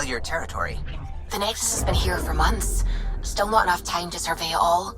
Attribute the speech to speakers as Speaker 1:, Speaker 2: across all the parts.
Speaker 1: familiar territory.
Speaker 2: The Nexus has been here for months. Still not enough time to survey it all.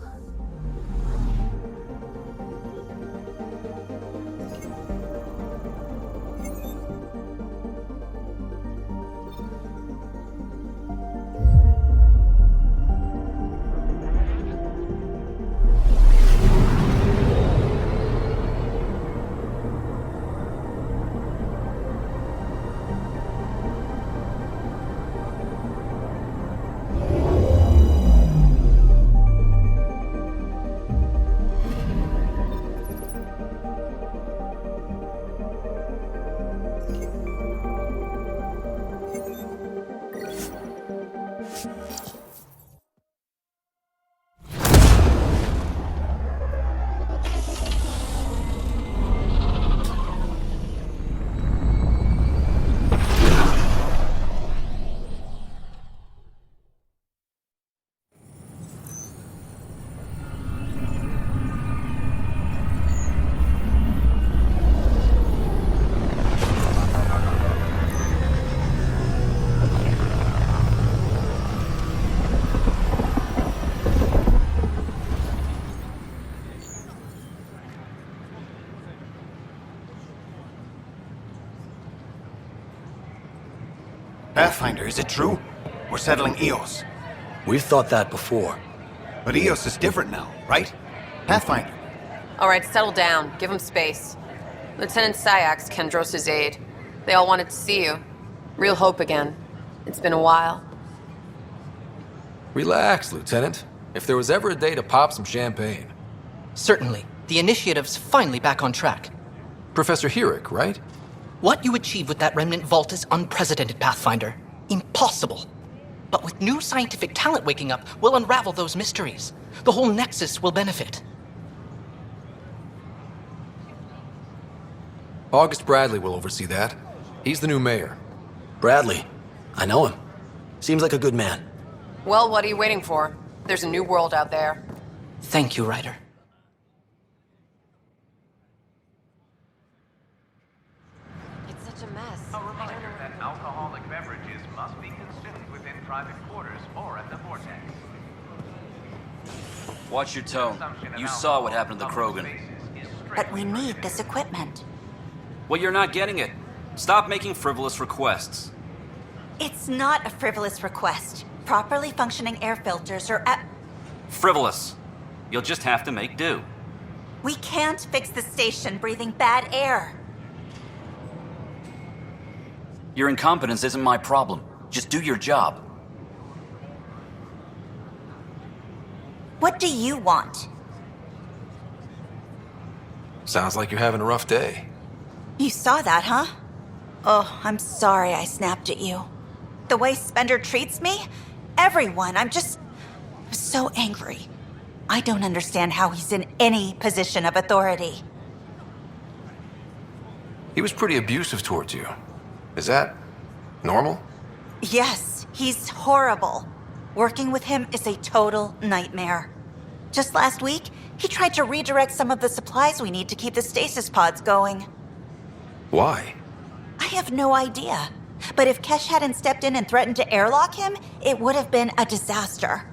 Speaker 3: Pathfinder, is it true? We're settling EOS.
Speaker 4: We've thought that before.
Speaker 3: But EOS is different now, right? Pathfinder.
Speaker 5: All right, settle down. Give him space. Lieutenant Syax, Kendros' aide. They all wanted to see you. Real hope again. It's been a while.
Speaker 6: Relax, Lieutenant. If there was ever a day to pop some champagne.
Speaker 7: Certainly. The initiative's finally back on track.
Speaker 6: Professor Herrick, right?
Speaker 7: What you achieve with that remnant vault is unprecedented, Pathfinder. Impossible. But with new scientific talent waking up, we'll unravel those mysteries. The whole Nexus will benefit.
Speaker 6: August Bradley will oversee that. He's the new mayor.
Speaker 4: Bradley. I know him. Seems like a good man.
Speaker 5: Well, what are you waiting for? There's a new world out there.
Speaker 7: Thank you, Ryder.
Speaker 5: It's such a mess.
Speaker 8: A reminder that alcoholic beverages must be consumed within private quarters or at the vortex.
Speaker 9: Watch your tone. You saw what happened to the Krogan.
Speaker 2: But we need this equipment.
Speaker 9: Well, you're not getting it. Stop making frivolous requests.
Speaker 2: It's not a frivolous request. Properly functioning air filters are at...
Speaker 9: Frivolous. You'll just have to make do.
Speaker 2: We can't fix the station breathing bad air.
Speaker 9: Your incompetence isn't my problem. Just do your job.
Speaker 2: What do you want?
Speaker 6: Sounds like you're having a rough day.
Speaker 2: You saw that, huh? Oh, I'm sorry I snapped at you. The way Spender treats me? Everyone, I'm so angry. I don't understand how he's in any position of authority.
Speaker 6: He was pretty abusive towards you. Is that normal?
Speaker 2: Yes, he's horrible. Working with him is a total nightmare. Just last week, he tried to redirect some of the supplies we need to keep the stasis pods going.
Speaker 6: Why?
Speaker 2: I have no idea. But if Kesh hadn't stepped in and threatened to airlock him, it would have been a disaster.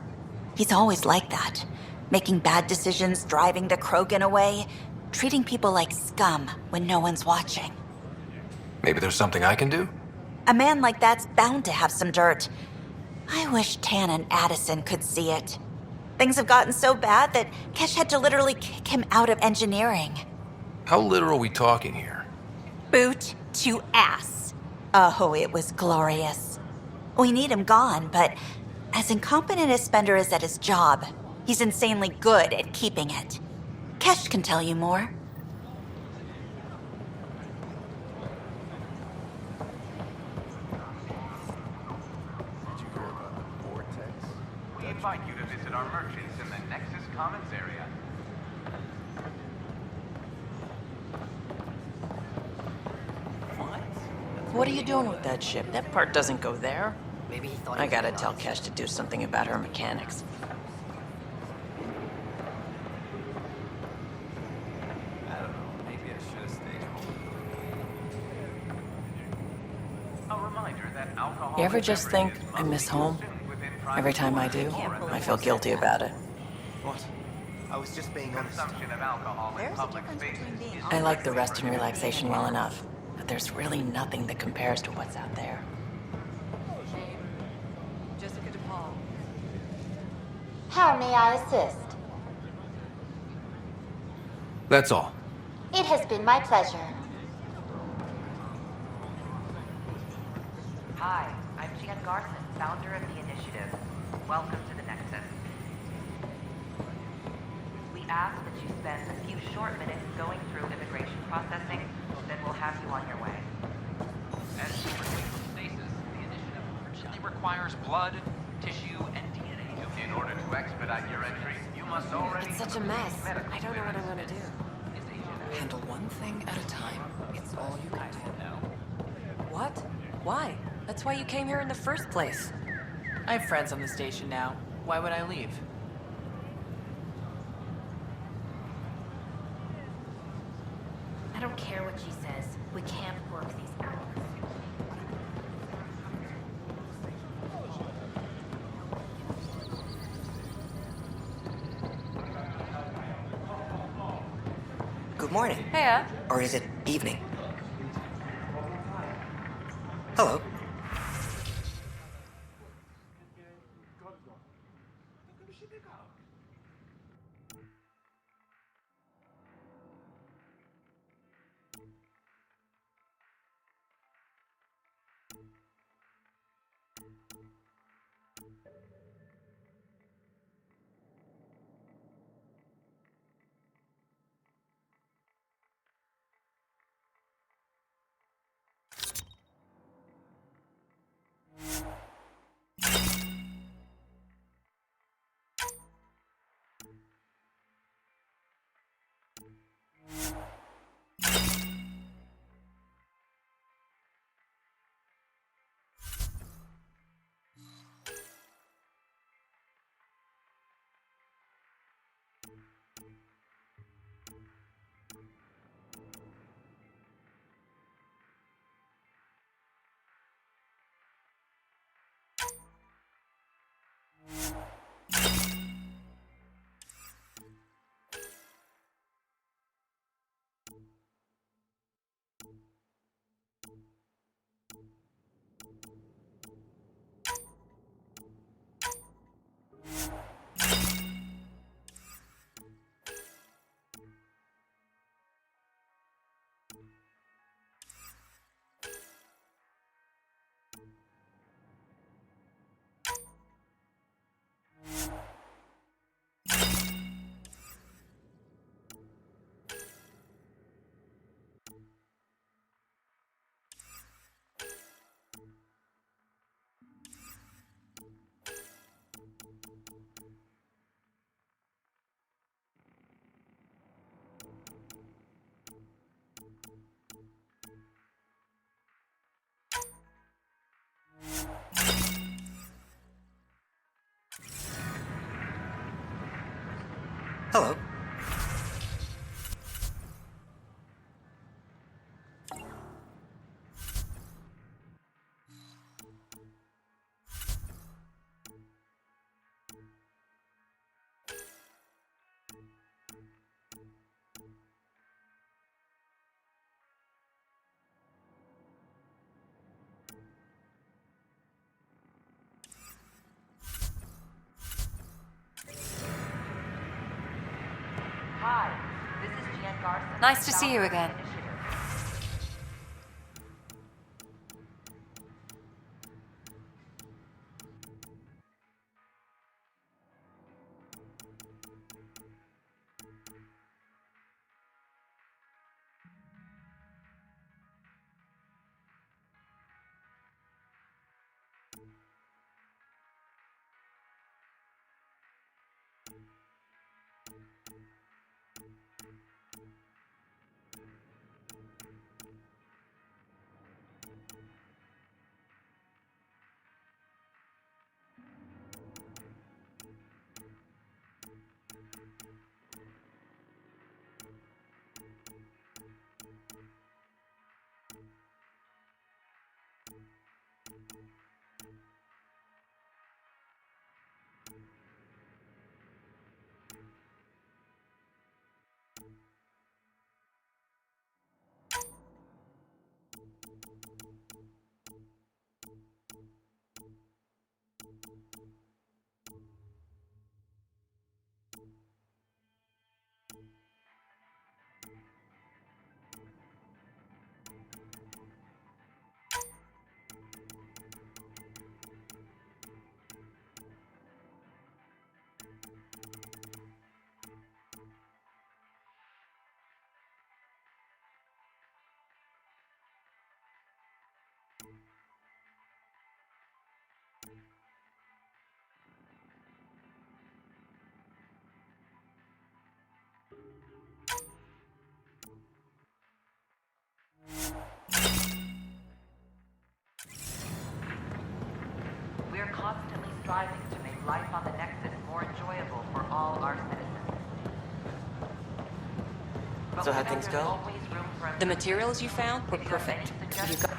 Speaker 2: He's always like that. Making bad decisions, driving the Krogan away, treating people like scum when no one's watching.
Speaker 6: Maybe there's something I can do?
Speaker 2: A man like that's bound to have some dirt. I wish Tan and Addison could see it. Things have gotten so bad that Kesh had to literally kick him out of engineering.
Speaker 6: How literal are we talking here?
Speaker 2: Boot to ass. Oh, it was glorious. We need him gone, but as incompetent as Spender is at his job, he's insanely good at keeping it. Kesh can tell you more.
Speaker 8: We invite you to visit our merchants in the Nexus Commons area.
Speaker 10: What are you doing with that ship? That part doesn't go there.
Speaker 5: Maybe he thought
Speaker 10: I gotta tell Kesh to do something about her mechanics.
Speaker 8: I don't know, maybe I should have stayed home. A reminder reminder that alcohol.
Speaker 10: You ever just think, I miss home? Every time I do, I feel guilty about it.
Speaker 3: What? I was just being honest.
Speaker 8: Consumption of alcohol in
Speaker 2: There's a
Speaker 8: public
Speaker 2: difference
Speaker 8: spaces
Speaker 2: between being
Speaker 8: is
Speaker 10: I like the rest and relaxation well enough, but there's really nothing that compares to what's out there.
Speaker 1: How may I assist?
Speaker 6: That's all.
Speaker 1: It has been my pleasure.
Speaker 11: Hi, I'm Jan Garson, founder of the initiative. Welcome to the Nexus. We ask that you spend a few short minutes going through immigration processing, then we'll have you on your way.
Speaker 8: As you return from stasis, the initiative urgently requires blood, tissue, and DNA. In order to expedite your entry, you must already.
Speaker 5: It's such a mess. I don't know what I'm gonna do.
Speaker 10: Handle one thing at a time. It's all you can do.
Speaker 5: What? Why? That's why you came here in the first place.
Speaker 10: I have friends on the station now. Why would I leave?
Speaker 1: I don't care what she says. We can't work these hours.
Speaker 4: Good morning.
Speaker 5: Heya.
Speaker 4: Or is it evening? Hello. Hello.
Speaker 11: Hi, this is Jan Garson.
Speaker 5: Nice to see you
Speaker 11: founder of the
Speaker 5: again.
Speaker 11: initiative.
Speaker 12: So how'd things go?
Speaker 11: The materials you found were perfect. You got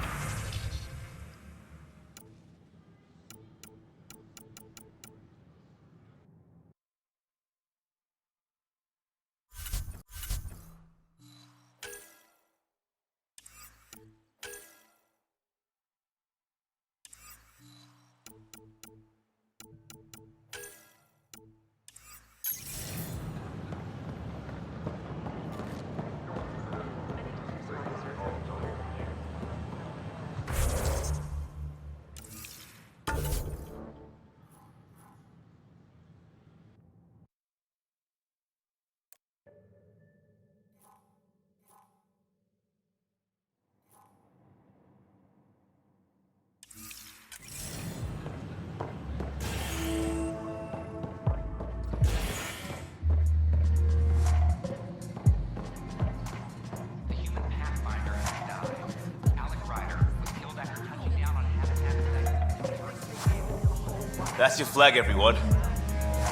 Speaker 13: That's your flag, everyone.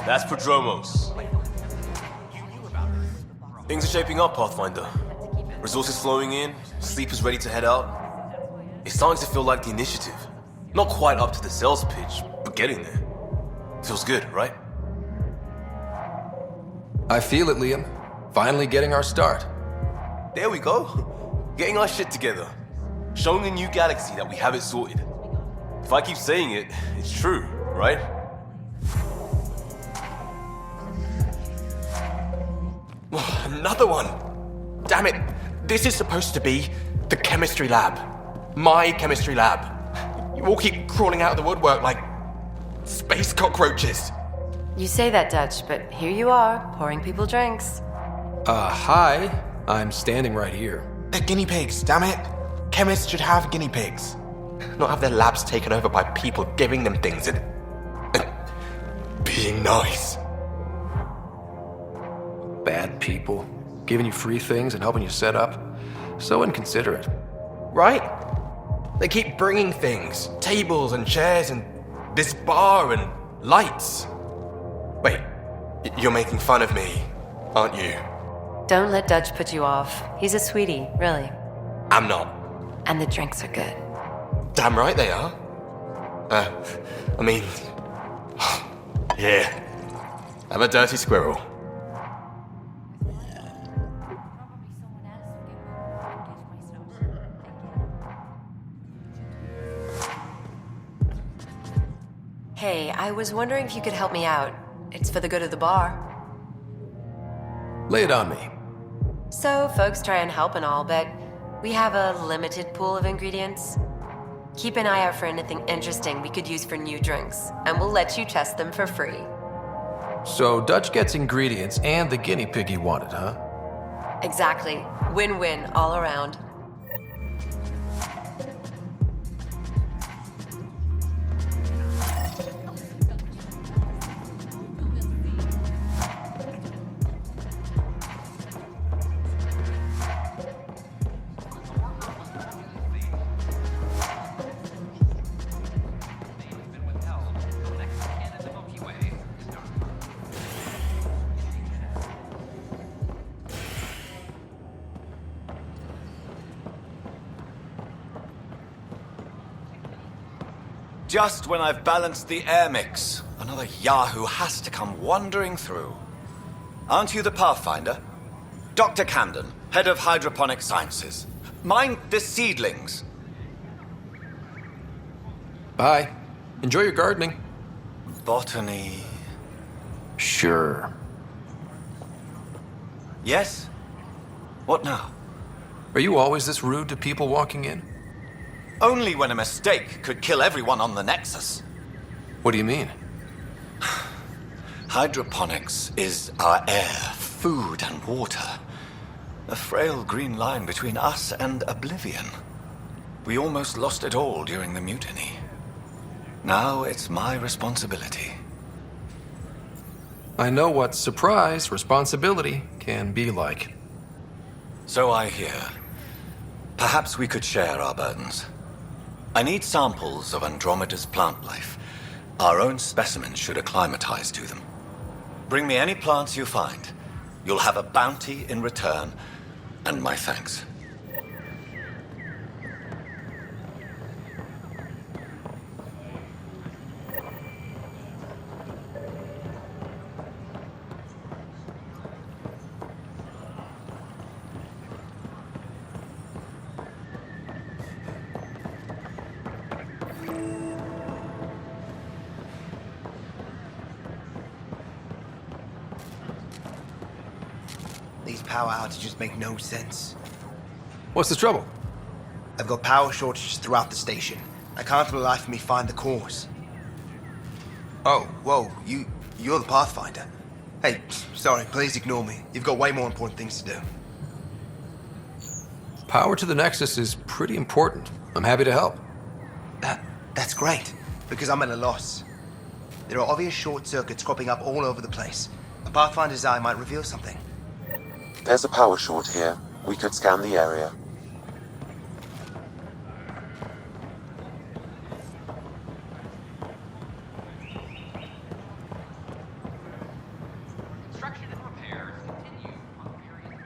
Speaker 13: That's Prodromos. Things are shaping up, Pathfinder. Resources flowing in, sleepers ready to head out. It's starting to feel like the initiative. Not quite up to the sales pitch, but getting there. Feels good, right?
Speaker 6: I feel it, Liam. Finally getting our start.
Speaker 13: There we go. Getting our shit together. Showing the new galaxy that we have it sorted. If I keep saying it, it's true, right?
Speaker 14: Another one! Damn it! This is supposed to be the chemistry lab. My chemistry lab. You all keep crawling out of the woodwork like space cockroaches.
Speaker 5: You say that, Dutch, but here you are, pouring people drinks.
Speaker 6: Hi. I'm standing right here.
Speaker 14: They're guinea pigs, damn it! Chemists should have guinea pigs. Not have their labs taken over by people giving them things and being nice.
Speaker 6: Bad people. Giving you free things and helping you set up. So inconsiderate.
Speaker 14: Right? They keep bringing things. Tables and chairs and this bar and lights. Wait, you're making fun of me, aren't you?
Speaker 5: Don't let Dutch put you off. He's a sweetie, really.
Speaker 14: I'm not.
Speaker 5: And the drinks are good.
Speaker 14: Damn right they are. I mean... yeah. I'm a dirty squirrel.
Speaker 5: Hey, I was wondering if you could help me out. It's for the good of the bar.
Speaker 6: Lay it on me.
Speaker 5: So, folks try and help and all, but we have a limited pool of ingredients. Keep an eye out for anything interesting we could use for new drinks, and we'll let you test them for free.
Speaker 6: So Dutch gets ingredients and the guinea pig he wanted, huh?
Speaker 5: Exactly. Win-win all around.
Speaker 3: Just when I've balanced the air mix, another Yahoo has to come wandering through. Aren't you the Pathfinder? Dr. Camden, head of hydroponic sciences. Mind the seedlings.
Speaker 6: Bye. Enjoy your gardening.
Speaker 3: Botany.
Speaker 6: Sure.
Speaker 3: Yes? What now?
Speaker 6: Are you always this rude to people walking in?
Speaker 3: Only when a mistake could kill everyone on the Nexus.
Speaker 6: What do you mean?
Speaker 3: Hydroponics is our air, food, and water. A frail green line between us and oblivion. We almost lost it all during the mutiny. Now it's my responsibility.
Speaker 6: I know what surprise responsibility can be like.
Speaker 3: So I hear. Perhaps we could share our burdens. I need samples of Andromeda's plant life. Our own specimens should acclimatize to them. Bring me any plants you find. You'll have a bounty in return, And my thanks.
Speaker 12: These power outages make no sense.
Speaker 6: What's the trouble?
Speaker 12: I've got power shortages throughout the station. I can't for the life of me find the cause. Oh, whoa, you're the Pathfinder. Hey, sorry, please ignore me. You've got way more important things to do.
Speaker 6: Power to the Nexus is pretty important. I'm happy to help.
Speaker 12: That's great, because I'm at a loss. There are obvious short circuits cropping up all over the place. A Pathfinder's eye might reveal something.
Speaker 15: There's a power short here. We could scan the area.
Speaker 8: Construction and repairs continue on various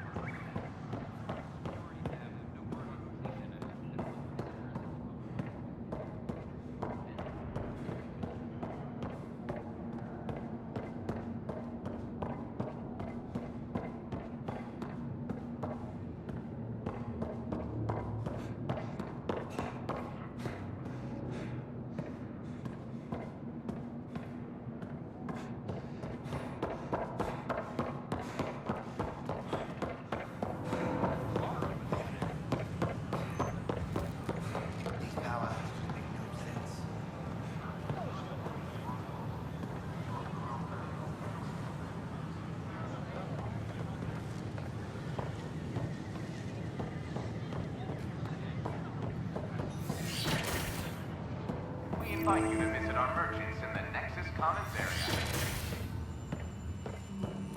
Speaker 8: invite you to visit our merchants in the Nexus Commons area.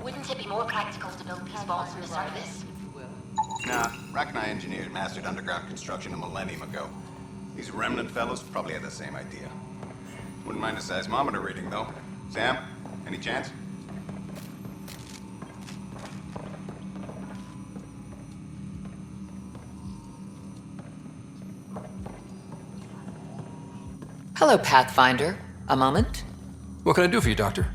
Speaker 16: Wouldn't it be more practical to build these vaults in the service?
Speaker 17: Nah, Rack and I engineered and mastered underground construction a millennium ago. These remnant fellows probably had the same idea. Wouldn't mind a seismometer reading, though. Sam, any chance?
Speaker 18: Hello, Pathfinder. A moment?
Speaker 6: What can I do for you, Doctor?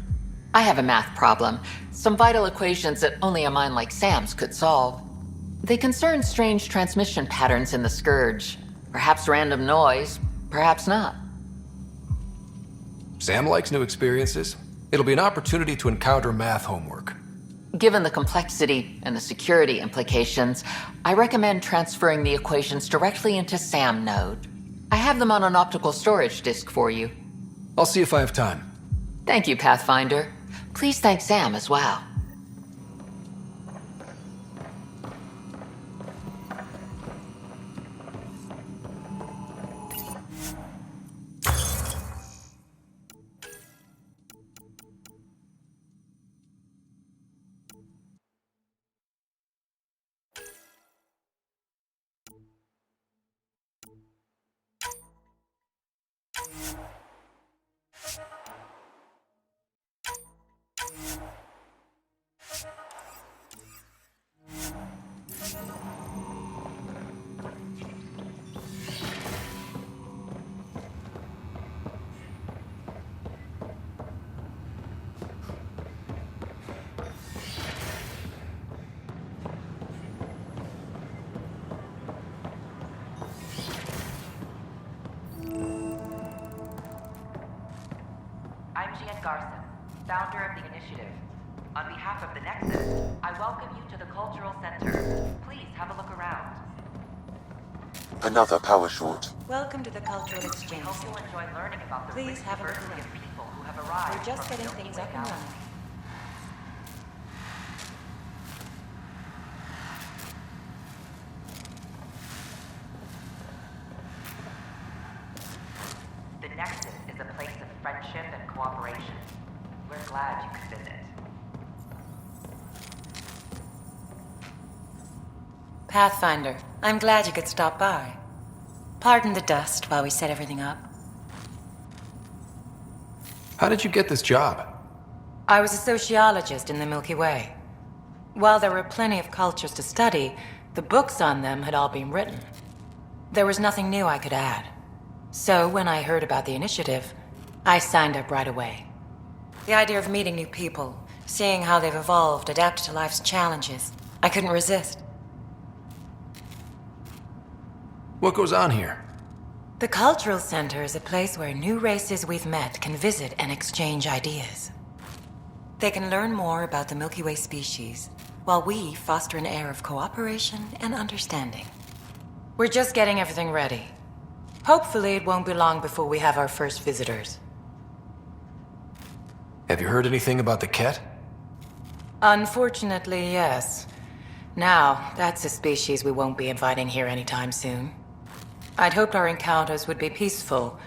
Speaker 18: I have a math problem. Some vital equations that only a mind like Sam's could solve. They concern strange transmission patterns in the Scourge. Perhaps random noise, perhaps not.
Speaker 6: Sam likes new experiences. It'll be an opportunity to encounter math homework.
Speaker 18: Given the complexity and the security implications, I recommend transferring the equations directly into SAM node. I have them on an optical storage disk for you.
Speaker 6: I'll see if I have time.
Speaker 18: Thank you, Pathfinder. Please thank Sam as well.
Speaker 11: Founder of the initiative. On behalf of the Nexus, I welcome you to the Cultural Center. Please have a look around.
Speaker 15: Another power short.
Speaker 19: Welcome to the Cultural Exchange.
Speaker 11: Hope you'll enjoy learning about the
Speaker 19: Please have a look
Speaker 11: diversity
Speaker 19: around.
Speaker 11: of people who have arrived.
Speaker 19: We're just getting things up and running.
Speaker 11: The Nexus is a place of friendship and cooperation. We're glad you could visit.
Speaker 19: Pathfinder, I'm glad you could stop by. Pardon the dust while we set everything up.
Speaker 6: How did you get this job?
Speaker 19: I was a sociologist in the Milky Way. While there were plenty of cultures to study, The books on them had all been written. There was nothing new I could add. So when I heard about the initiative, I signed up right away. The idea of meeting new people, seeing how they've evolved, adapted to life's challenges, I couldn't resist.
Speaker 6: What goes on here?
Speaker 19: The Cultural Center is a place where new races we've met can visit and exchange ideas. They can learn more about the Milky Way species, while we foster an air of cooperation and understanding. We're just getting everything ready. Hopefully it won't be long before we have our first visitors.
Speaker 6: Have you heard anything about the Ket?
Speaker 19: Unfortunately, yes. Now, that's a species we won't be inviting here anytime soon. I'd hoped our encounters would be peaceful,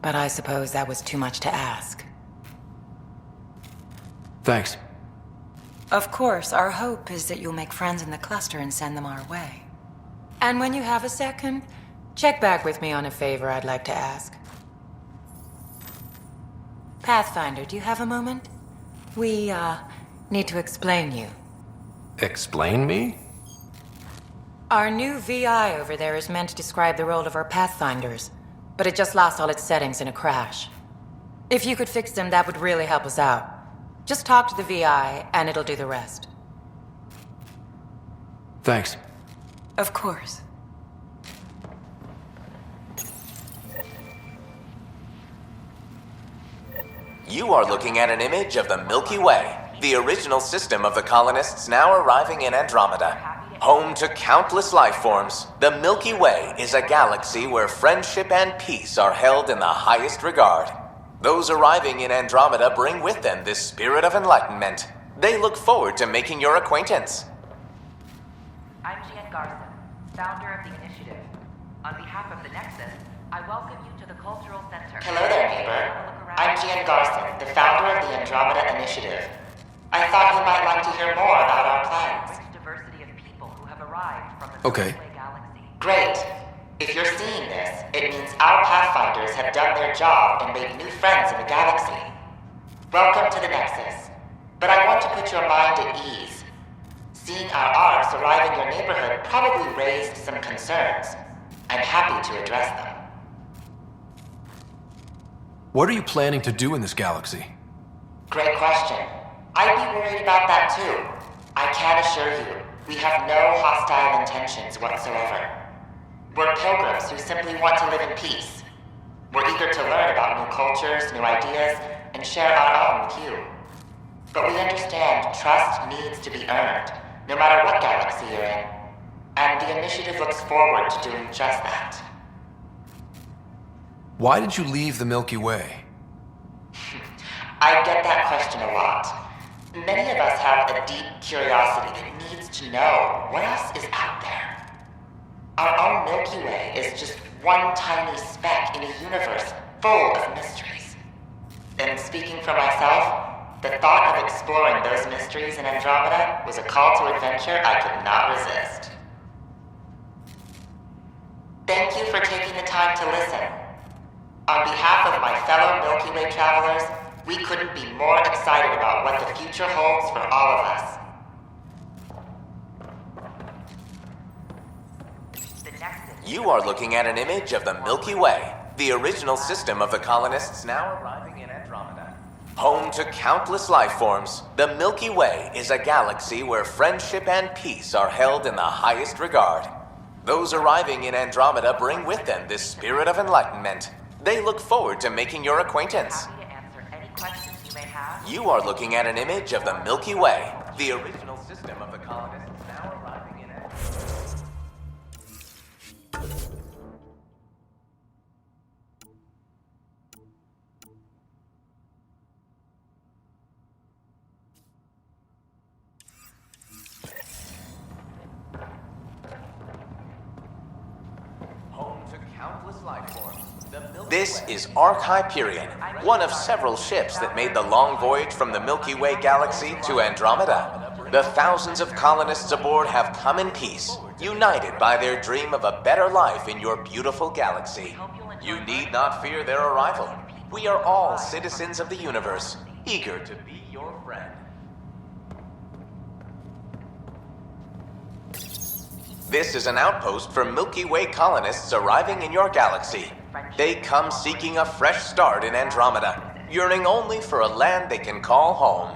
Speaker 19: but I suppose that was too much to ask.
Speaker 6: Thanks.
Speaker 19: Of course, our hope is that you'll make friends in the cluster and send them our way. And when you have a second, check back with me on a favor I'd like to ask. Pathfinder, do you have a moment? We, need to explain you.
Speaker 6: Explain me?
Speaker 19: Our new VI over there is meant to describe the role of our Pathfinders, but it just lost all its settings in a crash. If you could fix them, that would really help us out. Just talk to the VI, and it'll do the rest.
Speaker 6: Thanks.
Speaker 19: Of course.
Speaker 20: You are looking at an image of the Milky Way, the original system of the colonists now arriving in Andromeda. Home to countless life forms, the Milky Way is a galaxy where friendship and peace are held in the highest regard. Those arriving in Andromeda bring with them this spirit of enlightenment. They look forward to making your acquaintance.
Speaker 11: I'm Jade Garson, founder of the initiative. On behalf of the Nexus, I welcome you to the Cultural Center.
Speaker 16: Hello there, neighbor. I'm Jade Garson, the founder of the Andromeda Initiative. I thought you might like to hear more about our plans.
Speaker 6: Okay.
Speaker 16: Great. If you're seeing this, it means our Pathfinders have done their job and made new friends in the galaxy. Welcome to the Nexus. But I want to put your mind at ease. Seeing our arcs arrive in your neighborhood probably raised some concerns. I'm happy to address them.
Speaker 6: What are you planning to do in this galaxy?
Speaker 16: Great question. I'd be worried about that too. I can assure you, we have no hostile intentions whatsoever. We're pilgrims who simply want to live in peace. We're eager to learn about new cultures, new ideas, and share our own with you. But we understand trust needs to be earned, no matter what galaxy you're in. And the initiative looks forward to doing just that.
Speaker 6: Why did you leave the Milky Way?
Speaker 16: I get that question a lot. Many of us have a deep curiosity that needs to know what else is out there. Our own Milky Way is just one tiny speck in a universe full of mysteries. And speaking for myself, the thought of exploring those mysteries in Andromeda was a call to adventure I could not resist. Thank you for taking the time to listen. On behalf of my fellow Milky Way travelers, we couldn't be more excited about what the future holds for all of us.
Speaker 20: You are looking at an image of the Milky Way, the original system of the colonists now arriving in Andromeda. Home to countless life forms, the Milky Way is a galaxy where friendship and peace are held in the highest regard. Those arriving in Andromeda bring with them this spirit of enlightenment. They look forward to making your acquaintance. You are looking at an image of the Milky Way, the original system of the colonists now arriving in Andromeda. This is Ark Hyperion, one of several ships that made the long voyage from the Milky Way galaxy to Andromeda. The thousands of colonists aboard have come in peace, united by their dream of a better life in your beautiful galaxy. You need not fear their arrival. We are all citizens of the universe, eager to be your friend. This is an outpost for Milky Way colonists arriving in your galaxy. They come seeking a fresh start in Andromeda, yearning only for a land they can call home.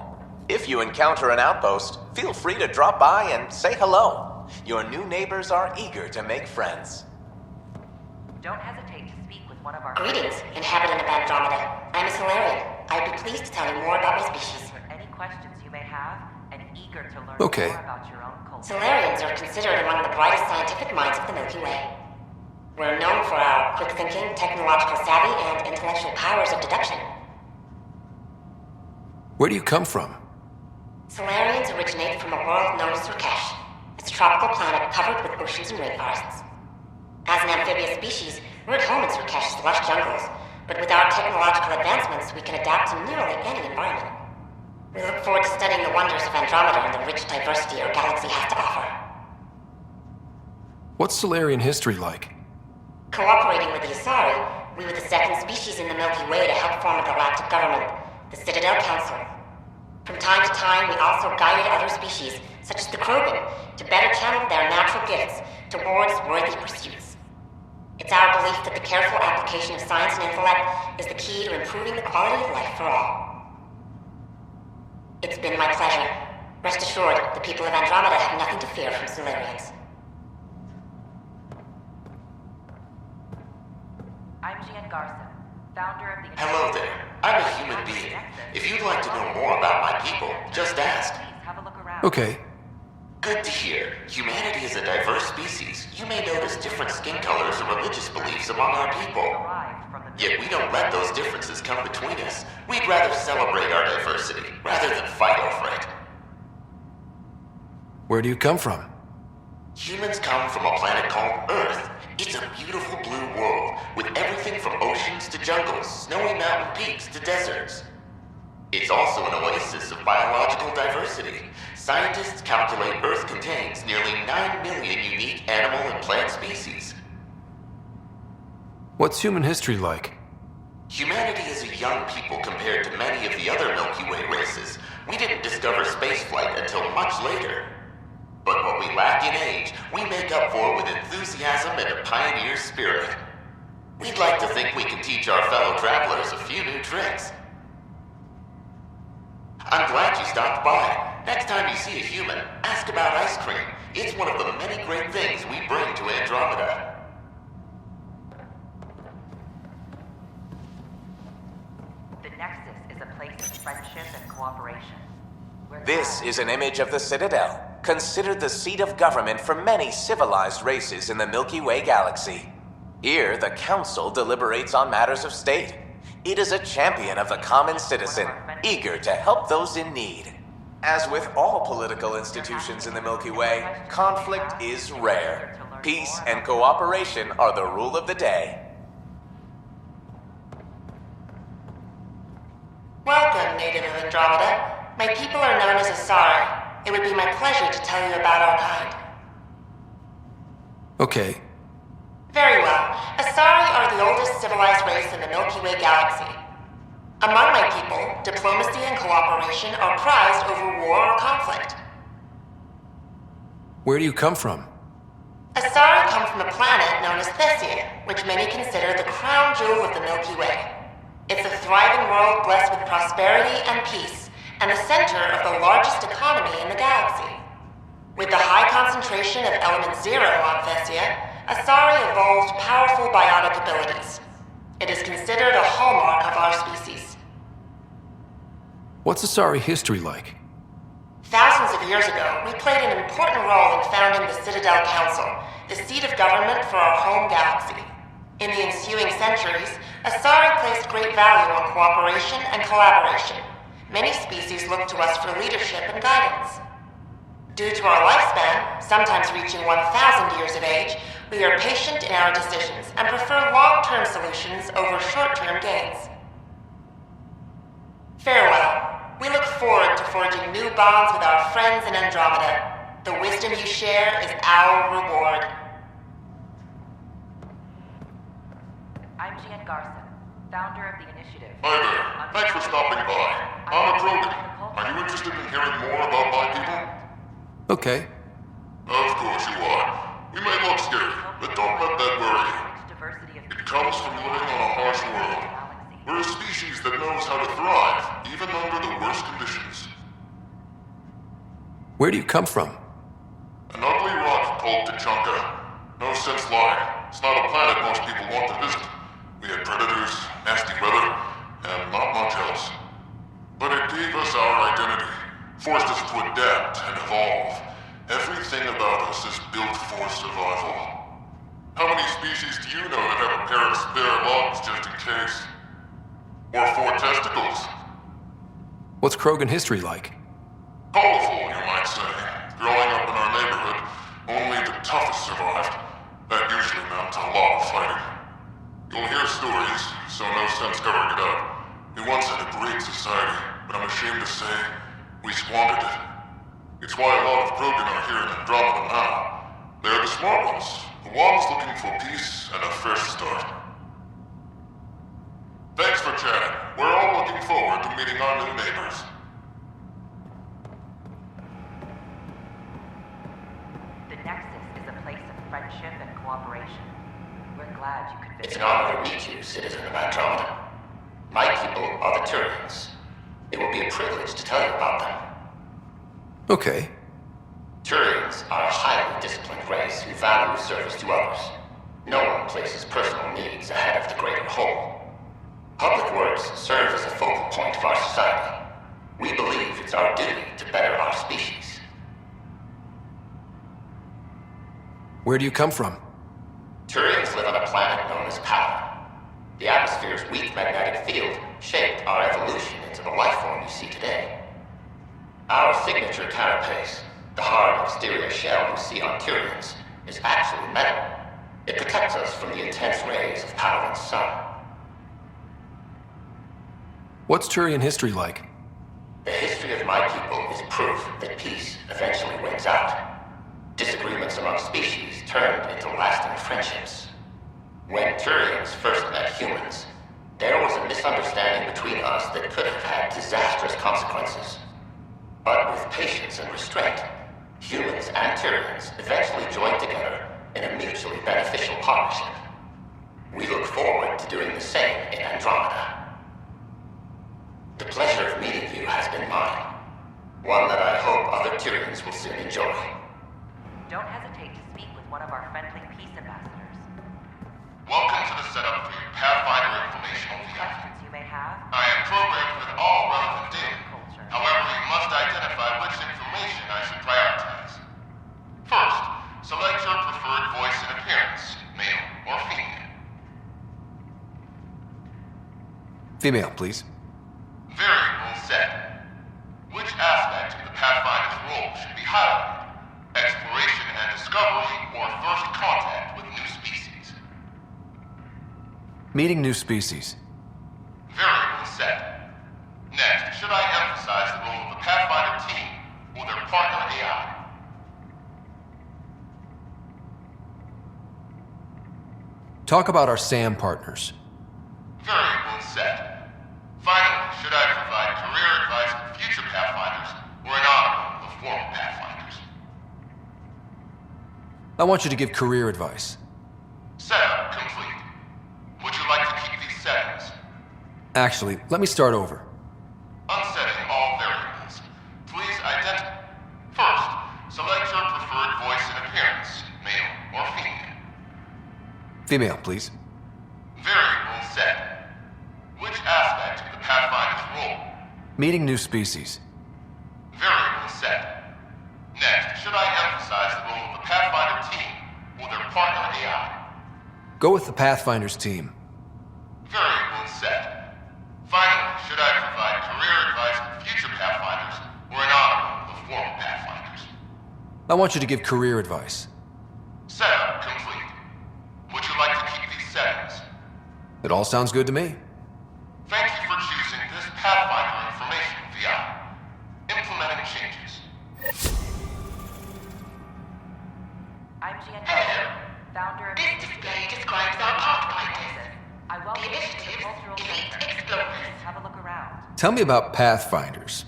Speaker 20: If you encounter an outpost, feel free to drop by and say hello. Your new neighbors are eager to make friends.
Speaker 11: Don't hesitate to speak with one of our...
Speaker 16: Greetings, inhabitant of Andromeda. I'm a Solarian. I'd be pleased to tell you more about my species.
Speaker 11: Any questions you may have, and eager to learn
Speaker 6: Okay.
Speaker 11: more about your own culture.
Speaker 16: Solarians are considered among the brightest scientific minds of the Milky Way. We're known for our quick thinking, technological savvy, and intellectual powers of deduction.
Speaker 6: Where do you come from?
Speaker 16: Solarians originate from a world known as Surkesh. It's a tropical planet covered with oceans and rainforests. As an amphibious species, we're at home in Surkesh's lush jungles, but with our technological advancements, we can adapt to nearly any environment. We look forward to studying the wonders of Andromeda and the rich diversity our galaxy has to offer.
Speaker 6: What's Solarian history like?
Speaker 16: Cooperating with the Asari, we were the second species in the Milky Way to help form a galactic government, the Citadel Council. From time to time, we also guided other species, such as the Krogan, to better channel their natural gifts towards worthy pursuits. It's our belief that the careful application of science and intellect is the key to improving the quality of life for all. It's been my pleasure. Rest assured, the people of Andromeda have nothing to fear from Solarians.
Speaker 11: I'm Jade Empire, founder of the...
Speaker 21: Hello there. I'm a human being. If you'd like to know more about my people, just ask.
Speaker 6: Okay.
Speaker 21: Good to hear. Humanity is a diverse species. You may notice different skin colors or religious beliefs among our people. Yet we don't let those differences come between us. We'd rather celebrate our diversity, rather than fight over it.
Speaker 6: Where do you come from?
Speaker 21: Humans come from a planet called Earth. It's a beautiful blue world, with everything from oceans to jungles, snowy mountain peaks to deserts. It's also an oasis of biological diversity. Scientists calculate Earth contains nearly 9 million unique animal and plant species.
Speaker 6: What's human history like?
Speaker 21: Humanity is a young people compared to many of the other Milky Way races. We didn't discover spaceflight until much later. But what we lack in age, we make up for with enthusiasm and a pioneer spirit. We'd like to think we can teach our fellow travelers a few new tricks. I'm glad you stopped by. Next time you see a human, ask about ice cream. It's one of the many great things we bring to Andromeda.
Speaker 11: The Nexus is a place of friendship and cooperation.
Speaker 20: This is an image of the Citadel, considered the seat of government for many civilized races in the Milky Way galaxy. Here, the Council deliberates on matters of state. It is a champion of the common citizen, eager to help those in need. As with all political institutions in the Milky Way, conflict is rare. Peace and cooperation are the rule of the day.
Speaker 16: Welcome, native of Andromeda. My people are known as Asari. It would be my pleasure to tell you about our kind.
Speaker 6: Okay.
Speaker 16: Very well. Asari are the oldest civilized race in the Milky Way galaxy. Among my people, diplomacy and cooperation are prized over war or conflict.
Speaker 6: Where do you come from?
Speaker 16: Asari come from a planet known as Thesia, which many consider the crown jewel of the Milky Way. It's a thriving world blessed with prosperity and peace, and the center of the largest economy in the galaxy. With the high concentration of element zero on Thesia, Asari evolved powerful biotic abilities. It is considered a hallmark of our species.
Speaker 6: What's Asari history like?
Speaker 16: Thousands of years ago, we played an important role in founding the Citadel Council, the seat of government for our home galaxy. In the ensuing centuries, Asari placed great value on cooperation and collaboration. Many species look to us for leadership and guidance. Due to our lifespan, sometimes reaching 1,000 years of age, we are patient in our decisions and prefer long-term solutions over short-term gains. Farewell. We look forward to forging new bonds with our friends in Andromeda. The wisdom you share is our reward.
Speaker 11: I'm Jade Garson, founder of the initiative.
Speaker 22: Hi there. Thanks for stopping by. I'm a Krogan. Are you interested in hearing more about my people?
Speaker 6: Okay.
Speaker 22: Of course you are. We may look scary, but don't let that worry you. It comes from living on a harsh world. We're a species that knows how to thrive, even under the worst conditions.
Speaker 6: Where do you come from?
Speaker 22: An ugly rock called Tachanka. No sense lying. It's not a planet most people want to visit. We had predators, nasty weather, and not much else. But it gave us our identity, forced us to adapt and evolve. Everything about us is built for survival. How many species do you know that have a pair of spare lungs just in case? Or 4 testicles?
Speaker 6: What's Krogan history like?
Speaker 22: Colorful, you might say. Growing up in our neighborhood, only the toughest survived. That usually meant a lot of fighting. You'll hear stories, so no sense covering it up. We once had a great society, but I'm ashamed to say, we squandered it. It's why a lot of Krogan are here in Andromeda now. They're the smart ones, the ones looking for peace and a fresh start. Thanks for chatting. We're all looking forward to meeting our new neighbors.
Speaker 11: The Nexus is a place of friendship and cooperation. We're glad you could visit.
Speaker 21: It's an honor to meet you, citizen of Andromeda. My people are the Turians. It will be a privilege to tell you about them.
Speaker 6: Okay.
Speaker 21: Turians are a highly disciplined race who value service to others. No one places personal needs ahead of the greater whole. Public works serve as a focal point of our society. We believe it's our duty to better our species.
Speaker 6: Where do you come from?
Speaker 21: Turians live on a planet known as Power. The atmosphere's weak magnetic field shaped our evolution into the life form you see today. Our signature carapace, the hard exterior shell you see on Turians, is actually metal. It protects us from the intense rays of Power's sun.
Speaker 6: What's Turian history like?
Speaker 21: The history of my people is proof that peace eventually wins out. Disagreements among species turned into lasting friendships. When Turians first met humans, there was a misunderstanding between us that could have had disastrous consequences. But with patience and restraint, humans and Turians eventually joined together in a mutually beneficial partnership. We look forward to doing the same in Andromeda. The pleasure of meeting you has been mine. One that I hope other Turians will soon enjoy.
Speaker 11: Don't hesitate to speak with one of our friendly peace ambassadors.
Speaker 22: Welcome to the setup for your Pathfinder informational view.
Speaker 11: Questions you may have?
Speaker 22: I am programmed with all relevant data. However, you must identify which information I should prioritize. First, select your preferred voice and appearance, male or female.
Speaker 6: Female, please.
Speaker 22: Variable set. Which aspect of the Pathfinder's role should be highlighted? Exploration and discovery, or first contact with new species?
Speaker 6: Meeting new species.
Speaker 22: Variable set. Next, should I emphasize the role of the Pathfinder team or their partner AI?
Speaker 6: Talk about our SAM partners.
Speaker 22: Variable set. Finally, should I provide career advice for future Pathfinders or an honor of former Pathfinders?
Speaker 6: I want you to give career advice.
Speaker 22: Setup complete. Would you like to keep these settings?
Speaker 6: Actually, let me start over.
Speaker 22: Unsetting all variables. Please identify. First, select your preferred voice and appearance, male or female.
Speaker 6: Female, please.
Speaker 22: Variable set. Which aspect of the Pathfinder's role?
Speaker 6: Meeting new species.
Speaker 22: Variable set. Next, should I emphasize the role of the Pathfinder team or their partner AI?
Speaker 6: Go with the Pathfinder's team.
Speaker 22: Variable set. Finally, should I provide career advice for future Pathfinders or an honor of former Pathfinders?
Speaker 6: I want you to give career advice.
Speaker 22: Setup complete. Would you like to keep these settings?
Speaker 6: It all sounds good to me.
Speaker 22: Thank you for choosing this Pathfinder information VI. Implementing changes.
Speaker 11: I'm Jade Empire, founder of...
Speaker 16: This display describes our Pathfinders.
Speaker 11: I welcome
Speaker 16: The
Speaker 11: you to the
Speaker 16: initiative's
Speaker 11: cultural
Speaker 16: elite
Speaker 11: center.
Speaker 16: explorers.
Speaker 11: Have a look around.
Speaker 6: Tell me about Pathfinders.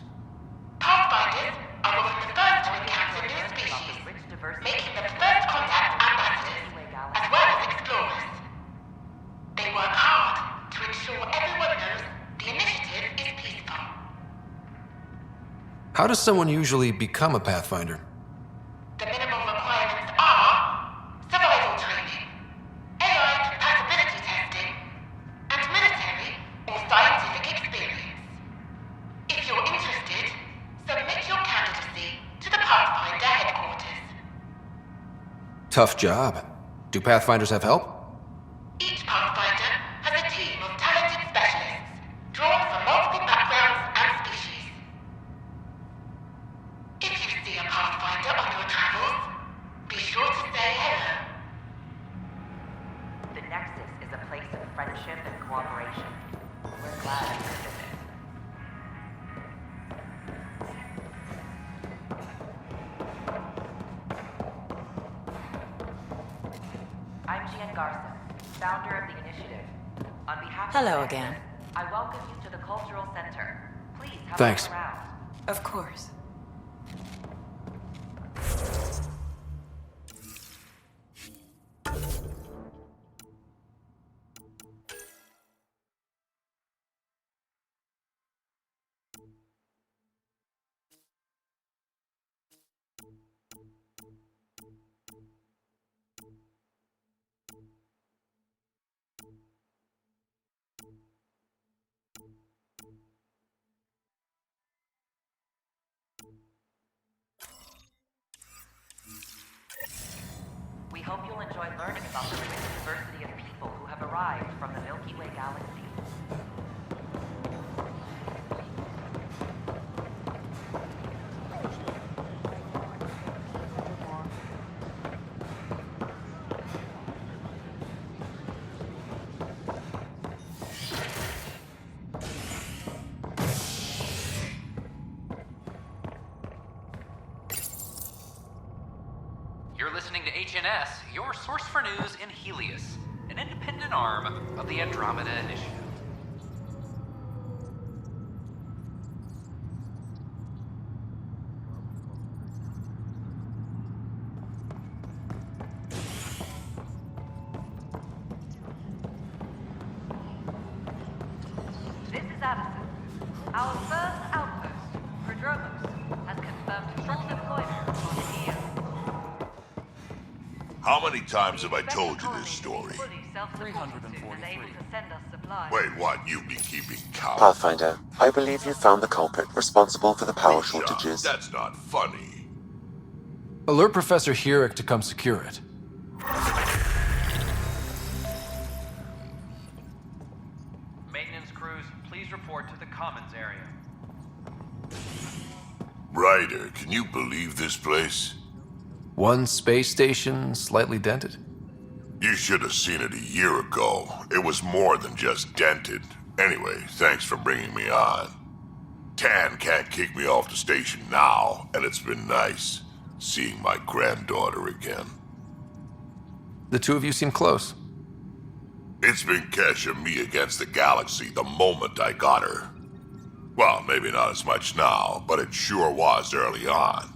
Speaker 16: Pathfinders are often the first to encounter new species, making the first contact at the
Speaker 6: How does someone usually become a Pathfinder?
Speaker 16: The minimum requirements are survival training, AI compatibility testing, and military or scientific experience. If you're interested, submit your candidacy to the Pathfinder headquarters.
Speaker 6: Tough job. Do Pathfinders have help?
Speaker 16: Each Pathfinder has a team of talented specialists, drawn from multiple backgrounds and species. If you see a Pathfinder on your travels, be sure to say hello.
Speaker 11: The Nexus is a place of friendship and cooperation. We're glad you could visit. I'm Jade Empire, founder of the initiative. On behalf
Speaker 19: Hello
Speaker 11: of the
Speaker 19: again.
Speaker 11: Nexus, I welcome you to the Cultural Center. Please have
Speaker 6: Thanks.
Speaker 11: a look around.
Speaker 19: Of course.
Speaker 11: We hope you'll enjoy learning about the rich diversity of people who have arrived from the Milky Way galaxy.
Speaker 8: You're listening to HNS, your source for news in Helios, an independent arm of the Andromeda Initiative.
Speaker 11: This is Addison. Our first outpost, Prodromos, has confirmed full deployment on Io.
Speaker 22: How many times have I told you this story?
Speaker 11: 343.
Speaker 22: Wait, what? You've been keeping count?
Speaker 15: Pathfinder, I believe you found the culprit responsible for the power
Speaker 22: Russia,
Speaker 15: shortages.
Speaker 22: That's not funny.
Speaker 6: Alert Professor Hurek to come secure it.
Speaker 8: Maintenance crews, please report to the Commons area.
Speaker 22: Ryder, can you believe this place?
Speaker 6: One space station slightly dented.
Speaker 22: You should have seen it a year ago. It was more than just dented. Anyway, thanks for bringing me on. Tan can't kick me off the station now, and it's been nice seeing my granddaughter again.
Speaker 6: The two of you seem close.
Speaker 22: It's been Kesh and me against the galaxy the moment I got her. Well, maybe not as much now, but it sure was early on.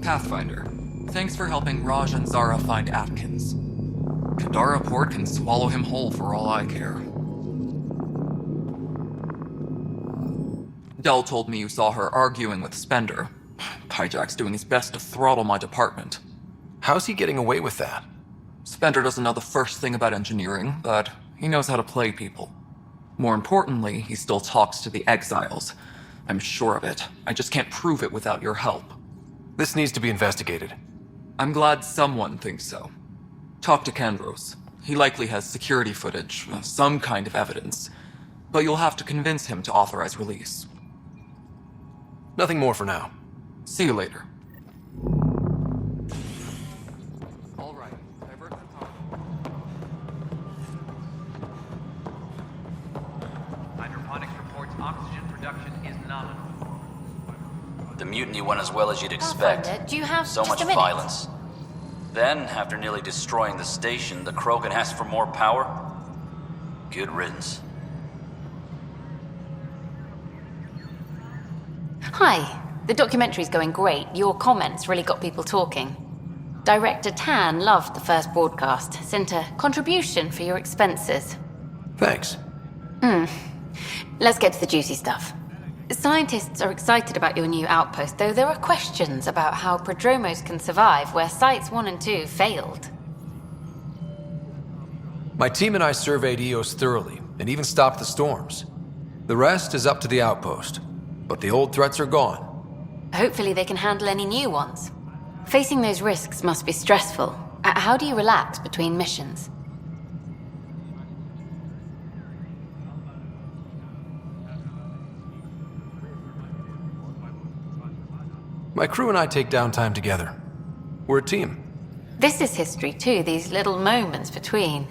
Speaker 10: Pathfinder, thanks for helping Raj and Zara find Atkins. Kadara Port can swallow him whole for all I care. Dell told me you saw her arguing with Spender. Pyjack's doing his best to throttle my department.
Speaker 6: How's he getting away with that?
Speaker 10: Spender doesn't know the first thing about engineering, but he knows how to play people. More importantly, he still talks to the exiles. I'm sure of it. I just can't prove it without your help.
Speaker 6: This needs to be investigated.
Speaker 10: I'm glad someone thinks so. Talk to Kandros. He likely has security footage, some kind of evidence. But you'll have to convince him to authorize release.
Speaker 6: Nothing more for now.
Speaker 10: See you later.
Speaker 8: Hydroponics reports oxygen production is nominal.
Speaker 7: The mutiny went as well as you'd expect.
Speaker 1: Pathfinder, do you have
Speaker 7: so
Speaker 1: just
Speaker 7: much
Speaker 1: a minute?
Speaker 7: violence. Then, after nearly destroying the station, the Krogan asked for more power? Good riddance.
Speaker 2: Hi. The documentary's going great. Your comments really got people talking. Director Tan loved the first broadcast. Sent a contribution for your expenses.
Speaker 6: Thanks.
Speaker 2: Let's get to the juicy stuff. Scientists are excited about your new outpost, though there are questions about how prodromos can survive where Sites 1 and 2 failed.
Speaker 6: My team and I surveyed EOS thoroughly, and even stopped the storms. The rest is up to the outpost, but the old threats are gone.
Speaker 2: Hopefully they can handle any new ones. Facing those risks must be stressful. How do you relax between missions?
Speaker 6: My crew and I take downtime together. We're a team.
Speaker 2: This is history too, these little moments between.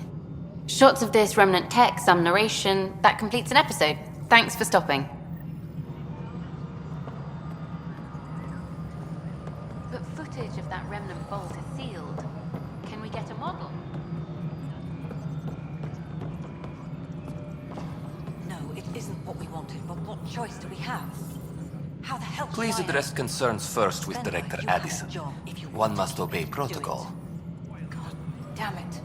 Speaker 2: Shots of this remnant tech, some narration, that completes an episode. Thanks for stopping. But footage of that remnant bolt is sealed. Can we get a model?
Speaker 19: No, it isn't what we wanted, but what choice do we have? How the hell
Speaker 20: Please address concerns first with Director Addison. One must obey protocol.
Speaker 19: Damn it.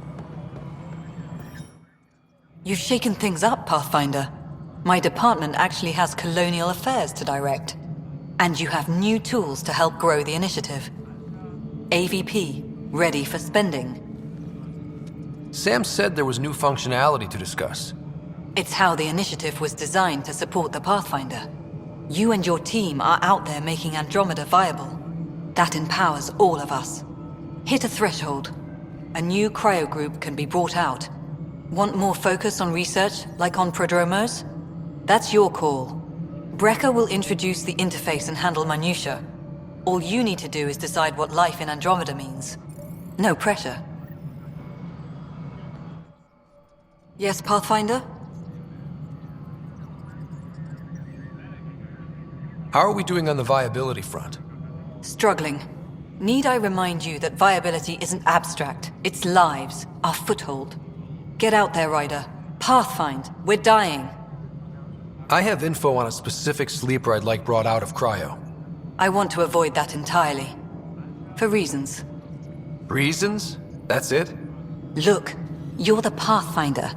Speaker 19: You've shaken things up, Pathfinder. My department actually has colonial affairs to direct. And you have new tools to help grow the initiative. AVP, ready for spending.
Speaker 6: Sam said there was new functionality to discuss.
Speaker 19: It's how the initiative was designed to support the Pathfinder. You and your team are out there making Andromeda viable. That empowers all of us. Hit a threshold. A new cryo group can be brought out. Want more focus on research, like on prodromos? That's your call. Brecker will introduce the interface and handle minutiae. All you need to do is decide what life in Andromeda means. No pressure. Yes, Pathfinder?
Speaker 6: How are we doing on the viability front?
Speaker 19: Struggling. Need I remind you that viability isn't abstract, it's lives, our foothold. Get out there, Ryder. Pathfind, we're dying.
Speaker 6: I have info on a specific sleeper I'd like brought out of cryo.
Speaker 19: I want to avoid that entirely. For reasons.
Speaker 6: Reasons? That's it?
Speaker 19: Look, you're the Pathfinder.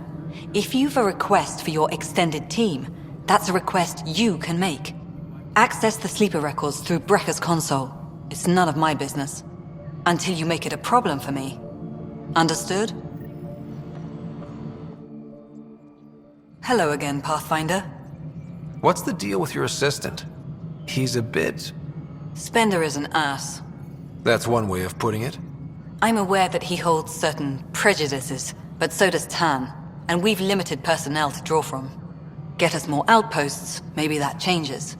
Speaker 19: If you've a request for your extended team, that's a request you can make. Access the sleeper records through Brecker's console. It's none of my business. Until you make it a problem for me. Understood? Hello again, Pathfinder.
Speaker 6: What's the deal with your assistant? He's a bit...
Speaker 19: Spender is an ass.
Speaker 6: That's one way of putting it.
Speaker 19: I'm aware that he holds certain prejudices, but so does Tan, and we've limited personnel to draw from. Get us more outposts, maybe that changes.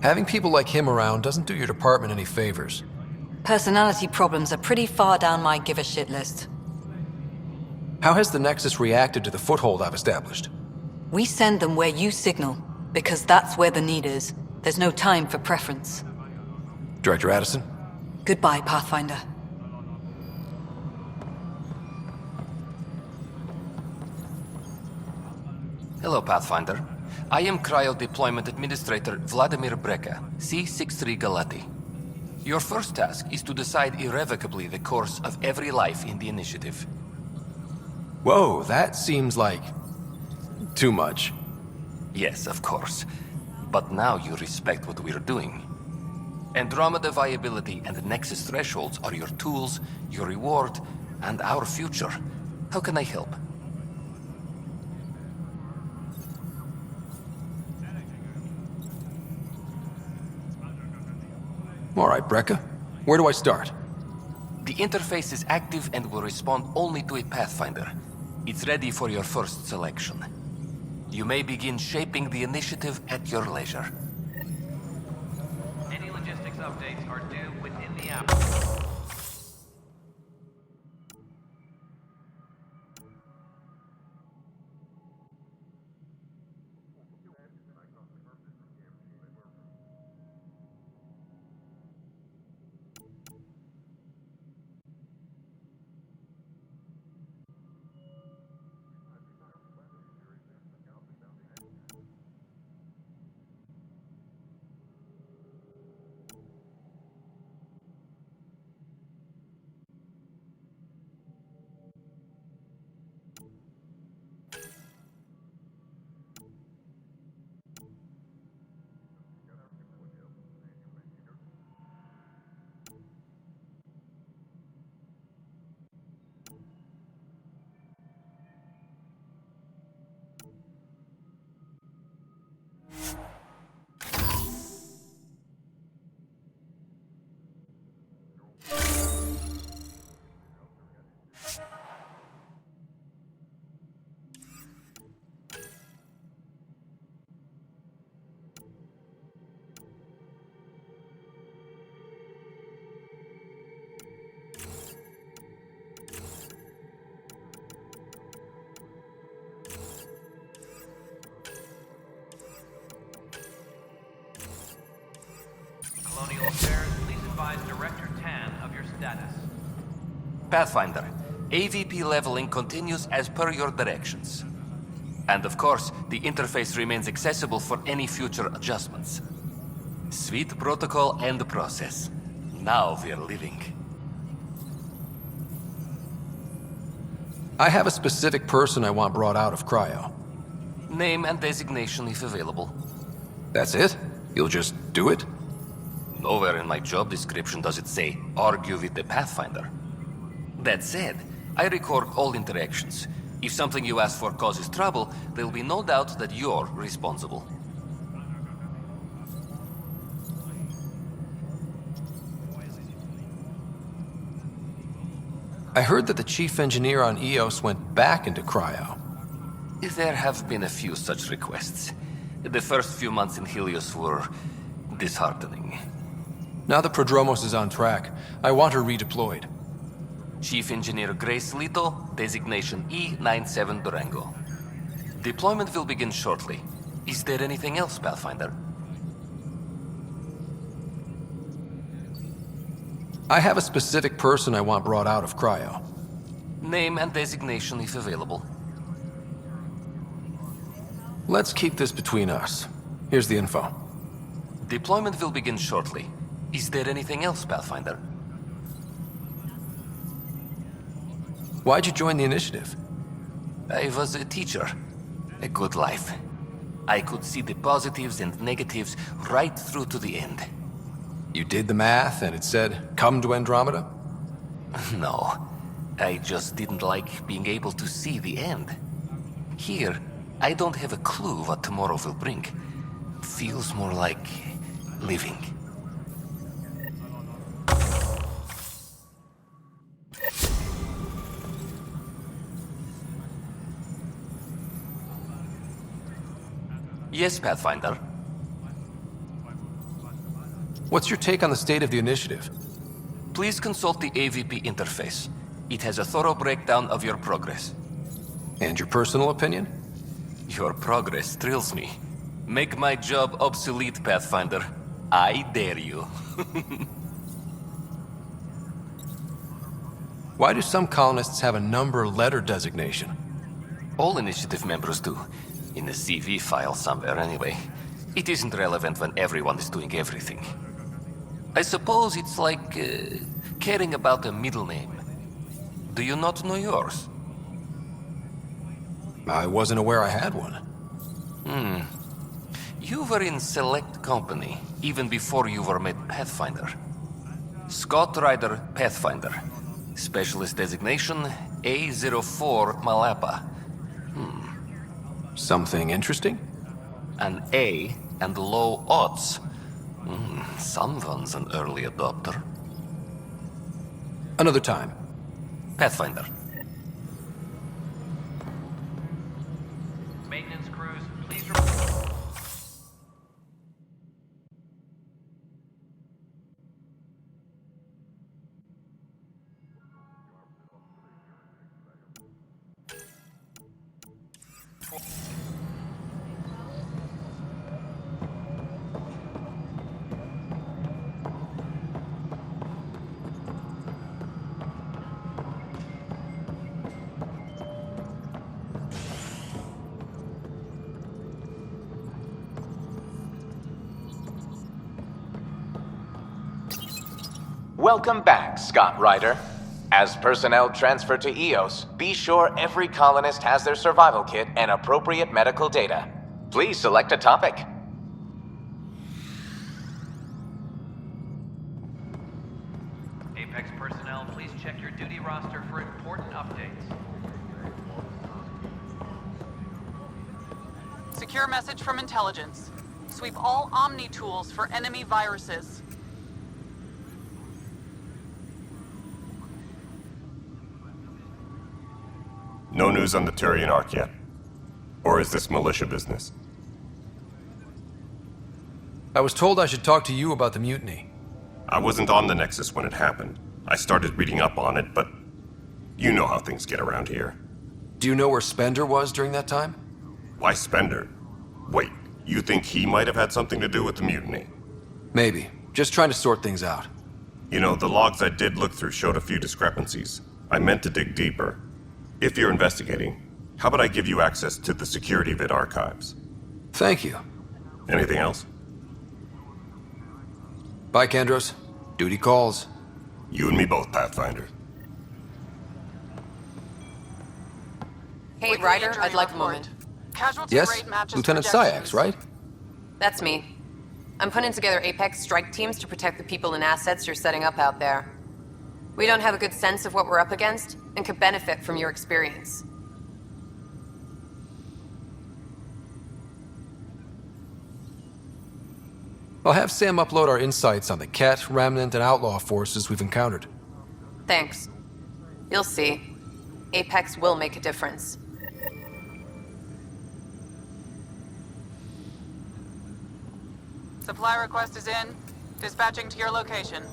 Speaker 6: Having people like him around doesn't do your department any favors.
Speaker 19: Personality problems are pretty far down my give-a-shit list.
Speaker 6: How has the Nexus reacted to the foothold I've established?
Speaker 19: We send them where you signal, because that's where the need is. There's no time for preference.
Speaker 6: Director Addison?
Speaker 19: Goodbye, Pathfinder.
Speaker 20: Hello, Pathfinder. I am Cryo Deployment Administrator Vladimir Breca, C-63 Galati. Your first task is to decide irrevocably the course of every life in the initiative.
Speaker 6: Whoa, that seems like... too much.
Speaker 20: Yes, of course. But now you respect what we're doing. Andromeda viability and the Nexus thresholds are your tools, your reward, and our future. How can I help?
Speaker 6: All right, Breca. Where do I start?
Speaker 20: The interface is active and will respond only to a Pathfinder. It's ready for your first selection. You may begin shaping the initiative at your leisure.
Speaker 8: Any logistics updates are due within the hour.
Speaker 4: Pathfinder, AVP leveling continues as per your directions. And of course, the interface remains accessible for any future adjustments. Sweet protocol and process. Now we're living.
Speaker 6: I have a specific person I want brought out of cryo.
Speaker 4: Name and designation if available.
Speaker 6: That's it? You'll just do it?
Speaker 4: Nowhere in my job description does it say, argue with the Pathfinder. That said, I record all interactions. If something you ask for causes trouble, there'll be no doubt that you're responsible.
Speaker 6: I heard that the chief engineer on EOS went back into cryo.
Speaker 4: There have been a few such requests. The first few months in Helios were disheartening.
Speaker 6: Now that Prodromos is on track, I want her redeployed.
Speaker 4: Chief Engineer Grace Lito, designation E97 Durango. Deployment will begin shortly. Is there anything else, Pathfinder?
Speaker 6: I have a specific person I want brought out of cryo.
Speaker 4: Name and designation if available.
Speaker 6: Let's keep this between us. Here's the info.
Speaker 4: Deployment will begin shortly. Is there anything else, Pathfinder?
Speaker 6: Why'd you join the initiative?
Speaker 4: I was a teacher. A good life. I could see the positives and negatives right through to the end.
Speaker 6: You did the math and it said, come to Andromeda?
Speaker 4: No. I just didn't like being able to see the end. Here, I don't have a clue what tomorrow will bring. Feels more like living. Yes, Pathfinder.
Speaker 6: What's your take on the state of the initiative?
Speaker 4: Please consult the AVP interface. It has a thorough breakdown of your progress.
Speaker 6: And your personal opinion?
Speaker 4: Your progress thrills me. Make my job obsolete, Pathfinder. I dare you.
Speaker 6: Why do some colonists have a number letter designation?
Speaker 4: All initiative members do. In a CV file somewhere, anyway. It isn't relevant when everyone is doing everything. I suppose it's like caring about a middle name. Do you not know yours?
Speaker 6: I wasn't aware I had one.
Speaker 4: You were in select company, even before you were made Pathfinder. Scott Ryder Pathfinder. Specialist designation, A04 Malapa.
Speaker 6: Something interesting?
Speaker 4: An A and low odds. Someone's an early adopter.
Speaker 6: Another time.
Speaker 4: Pathfinder.
Speaker 8: Maintenance crews, please
Speaker 20: Welcome back, Scott Ryder. As personnel transfer to EOS, be sure every colonist has their survival kit and appropriate medical data. Please select a topic.
Speaker 8: Apex personnel, please check your duty roster for important updates.
Speaker 9: Secure message from intelligence. Sweep all Omni tools for enemy viruses.
Speaker 23: No news on the Turian Ark yet? Or is this militia business?
Speaker 6: I was told I should talk to you about the mutiny.
Speaker 23: I wasn't on the Nexus when it happened. I started reading up on it, but you know how things get around here.
Speaker 6: Do you know where Spender was during that time?
Speaker 23: Why Spender? Wait, you think he might have had something to do with the mutiny?
Speaker 6: Maybe. Just trying to sort things out.
Speaker 23: You know, the logs I did look through showed a few discrepancies. I meant to dig deeper. If you're investigating, how about I give you access to the security vid archives?
Speaker 6: Thank you.
Speaker 23: Anything else?
Speaker 6: Bye, Kandros. Duty calls.
Speaker 23: You and me both, Pathfinder.
Speaker 5: Hey, Ryder, I'd like a moment.
Speaker 9: Casualty
Speaker 6: Yes?
Speaker 9: rate matches
Speaker 6: Lieutenant
Speaker 9: projections.
Speaker 6: Syax, right?
Speaker 5: That's me. I'm putting together Apex strike teams to protect the people and assets you're setting up out there. We don't have a good sense of what we're up against, and could benefit from your experience.
Speaker 6: I'll have Sam upload our insights on the Ket, Remnant, and Outlaw forces we've encountered.
Speaker 5: Thanks. You'll see. Apex will make a difference.
Speaker 9: Supply request is in. Dispatching to your location.